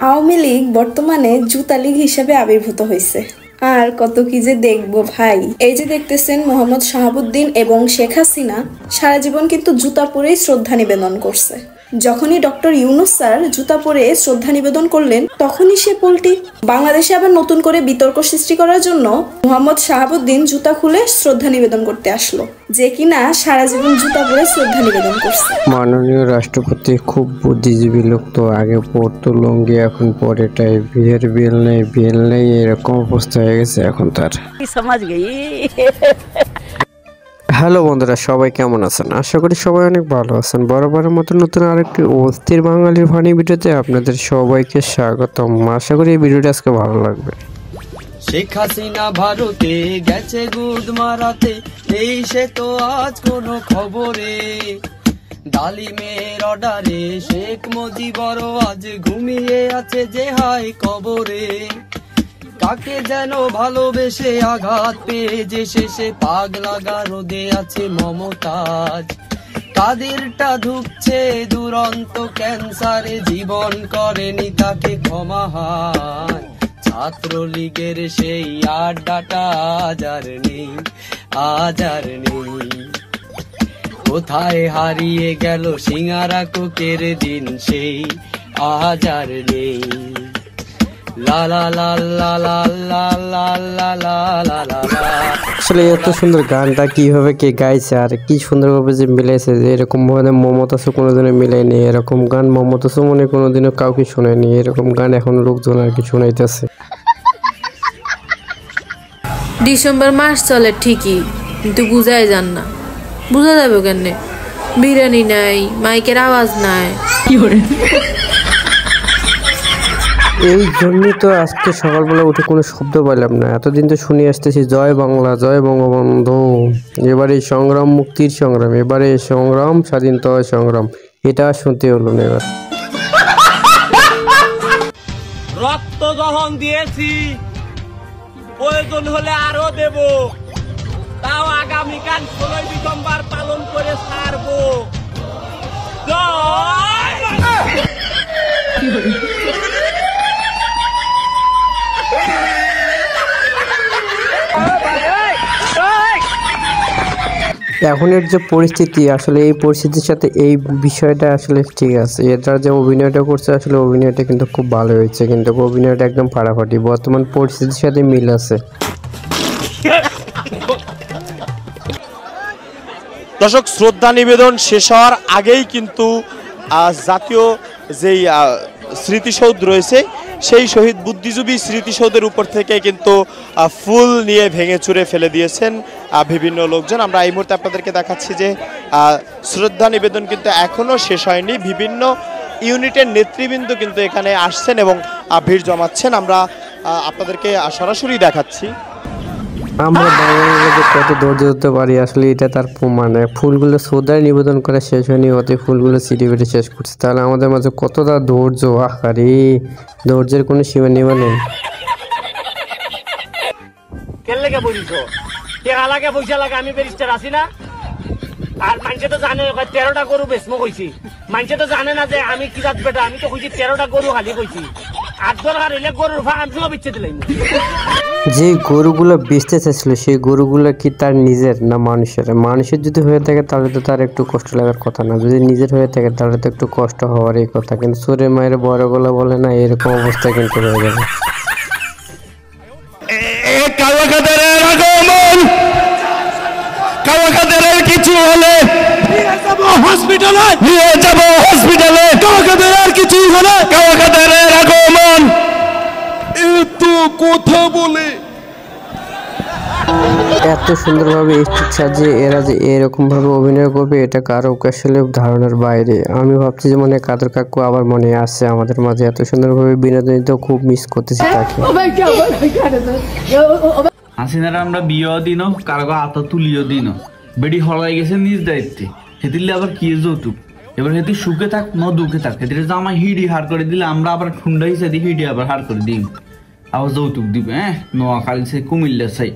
আওয়ামী লীগ বর্তমানে জুতা লীগ হিসেবে আবির্ভূত হয়েছে। আর কত কি যে দেখবো ভাই। এই যে দেখতেছেন মোহাম্মদ শাহাবুদ্দিন এবং শেখ হাসিনা সারা জীবন কিন্তু জুতা পরেই শ্রদ্ধা নিবেদন করছে। যখনই ডক্টর ইউনূস স্যার জুতা পরে শ্রদ্ধা নিবেদন করলেন তখনই সে পল্টি। বাংলাদেশে আবার নতুন করে বিতর্ক সৃষ্টি করার জন্য মোহাম্মদ শাহাবুদ্দিন জুতা খুলে শ্রদ্ধা নিবেদন করতে আসলো, যে কিনা সারা জীবন জুতা পরে শ্রদ্ধা নিবেদন করছে। মাননীয় রাষ্ট্রপতি খুব বুদ্ধিজীবী লোক, তো আগে পড়তো লুঙ্গি, এখন পরে টাই, বিয়ের বেল নেই এরকম অবস্থা হয়ে গেছে এখন তার। হ্যালো বন্ধুরা, সবাই কেমন আছেন? আশা করি সবাই অনেক ভালো আছেন। বরাবরের মতো নতুন আরেকটি অস্থির বাঙালির ফানি ভিডিওতে আপনাদের সবাইকে স্বাগতম। আশা করি এই ভিডিওটা আজকে ভালো লাগবে। শেখ হাসিনা ভারতে গেছে গুদ মারাতে, এই সে তো আজ কোনো খবরে। ডালিমের অর্ডারে শেখ মুজিবর আজ ঘুমিয়ে আছে যে হাই কবরে। কাকে যেন ভালোবেসে আঘাত পেয়ে যে শেষে পাগলা গারদে আছে মমতাজ। কাদেরটা ধুকছে দুরন্ত ক্যান্সারে, জীবন করেনি তাকে ক্ষমাহার। ছাত্রলীগের সেই আড্ডাটা আজ আর নেই। কোথায় হারিয়ে গেল সিঙ্গারা কোকের দিন, সেই আজ আর নেই। আসলে এত সুন্দর গানটা কিভাবে কে গাইছে আর কি সুন্দরভাবে যে মিলাইছে, যে এরকম ভাবে মমতাজ কোনোদিনও মিলাইনি। এরকম গান মমতাজ মনে কোনোদিনও কাউকে শোনায়নি। এরকম গান এখন লোকজন আর কি শোনাইতেছে। ডিসেম্বর মাস চলে ঠিকই, কিন্তু বুঝাই যান না। বুঝা যাবে কেন? বিরিয়ানি নাই, মাইকের আওয়াজ নাই। এই জন্যই তো আজকে সকালবেলা উঠে কোনো শব্দ পাইলাম না। এতদিন তো শুনে আসতেছি জয় বাংলা, জয় বঙ্গবন্ধু। এবারে সংগ্রাম, মুক্তির সংগ্রাম, এবারে সংগ্রাম, স্বাধীনতা সংগ্রাম, এটা শুনতে হলো না। এবার রক্ত যখন দিয়েছি, প্রয়োজন হলে আরো দেব। তাও আগামীকাল 16 ডিসেম্বর পালন করে ছাড়বো। এখনের যে পরিস্থিতি, আসলে এই পরিস্থিতির সাথে এই বিষয়টা আসলে ঠিক আছে। এটার যে অভিনয়টা করছে, আসলে অভিনয়টা কিন্তু খুব ভালো হয়েছে, কিন্তু অভিনয়টা একদম ফাটাফাটি, বর্তমান পরিস্থিতির সাথে মিল আছে। দর্শক, শ্রদ্ধা নিবেদন শেষ হওয়ার আগেই কিন্তু জাতীয় যেই স্মৃতিসৌধ রয়েছে, সেই শহীদ বুদ্ধিজীবী স্মৃতিসৌধের উপর থেকে কিন্তু ফুল নিয়ে ভেঙে চুরে ফেলে দিয়েছেন বিভিন্ন লোকজন। আমরা এই মুহূর্তে আপনাদেরকে দেখাচ্ছি যে শ্রদ্ধা নিবেদন কিন্তু এখনও শেষ হয়নি। বিভিন্ন ইউনিটের নেতৃবৃন্দ কিন্তু এখানে আসছেন এবং ভিড় জমাচ্ছেন। আমরা আপনাদেরকে সরাসরি দেখাচ্ছি। আমরা বাঙালিরা কত ধৈর্য ধরতে পারি, আসলে এটা তার প্রমাণ। ফুলগুলো শ্রদ্ধায় নিবেদন করে শেষ হয়নি, অতএব ফুলগুলো ছিটিয়ে ফেটে শেষ করছে। তাহলে আমাদের মাঝে কতটা ধৈর্য! আরে ধৈর্যের কোনো সীমা নেওয়া নেই। আমি ব্যারিস্টার আছি না, আর মানুষে তো জানে 13টা গরু বেচমো কইছি। মানুষে তো জানে না যে আমি কি জাত বেটা। আমি তো কইছি 13টা গরু খালি কইছি। 8 দরকার হইলে গরুর ভাগ আমি বেচে দিলাম। যে গরুগুলো বেচতে চাইছিল, সেই গরুগুলো কি তার নিজের না মানুষের? মানুষের যদি হয়ে থাকে তাহলে তো তার একটু কষ্ট লাগার কথা না। যদি নিজের হয়ে থাকে তাহলে তো একটু কষ্ট হওয়ারই কথা। কিন্তু চোরে মায়ের বড় গলা বলে না, এরকম অবস্থা কিন্তু হয়ে যাবে। কিছু হলে হসপিটালে নিয়ে যাব, হসপিটালে কিছু হলে আগমন এত কথা বলে এত সুন্দরভাবে স্টেজ সাজিয়ে এরা যে এরকম ভাবে অভিনয় করবে, এটা কারো আসলে ধারণার বাইরে। আমি ভাবছি যে মনে কাদের কাকু আবার মনে আসছে আমাদের মাঝে। এত সুন্দরভাবে বিনোদন তো খুব মিস করতেছি তাকে। হাসিনারা আমরা বিয়েও দিনও, কারো আতা তুলিও দিনও। বেডি হলাই গেছে নিজ দায়িত্বে, হেতিলে আবার কি যৌতুক। এবার হেতি সুখে থাক ন দুঃখে থাক, হেতিরে যে আমার হিডি হার করে দিলে আমরা আবার ঠুন্ডা হিসেবে হিডি আবার হার করে দিই, আবার যৌতুক দিবে। নোয়াখালী চাই, কুমিল্লা চাই,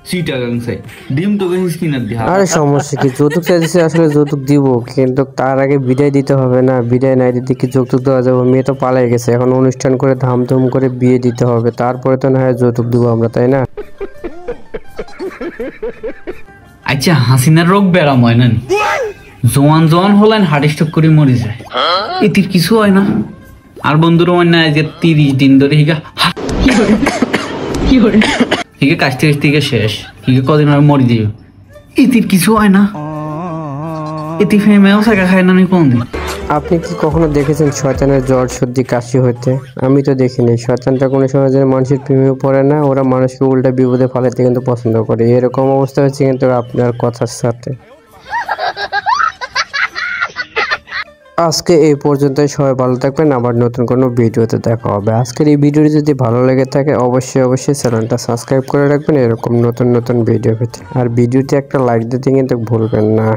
সিটাগাং চাই ডিম তোকে স্কিনার দিয়ে আরে সমস্যা কি, যৌতুক চাইছে আসলে যৌতুক দিব, কিন্তু তার আগে বিদায় দিতে হবে না। বিদায় নাই দিতে কি যৌতুক দেওয়া যাবে? মেয়ে তো পালাই গেছে, এখন অনুষ্ঠান করে ধামধুম করে বিয়ে দিতে হবে, তারপরে তো না হয় যৌতুক দিব আমরা, তাই না? আচ্ছা হাসিনার রোগ ব্যারাম হয় না, জোয়ান জোয়ান হলেন হার্ট স্ট্রোক করে মরে যায়, এটির কিছু হয় না? আর বন্ধুরা হয় না যে 30 দিন ধরে হিগে কাশতে কাশতে শেষ, হিগে কদিন আর মরে দিও, এটির কিছু হয় না? এটি ফেমেও থাকা খায় না কোনদিন? আপনি কি কখনো দেখেছেন শয়তানের জ্বর সর্দি কাশি হইতে? আমি তো দেখিনি। শয়তানটা কোনো সময় যেন মানুষের প্রেমেও পড়ে না, ওরা মানুষকে উল্টা বিপদে ফেলাতে কিন্তু পছন্দ করে। এরকম অবস্থা হচ্ছে কিন্তু আপনার কথার সাথে। আজকে এই পর্যন্তই, সবাই ভালো থাকবেন, আবার নতুন কোনো ভিডিওতে দেখা হবে। আজকের এই ভিডিওটি যদি ভালো লেগে থাকে অবশ্যই চ্যানেলটা সাবস্ক্রাইব করে রাখবেন এরকম নতুন ভিডিও পেতে, আর ভিডিওতে একটা লাইক দিতে কিন্তু ভুলবেন না।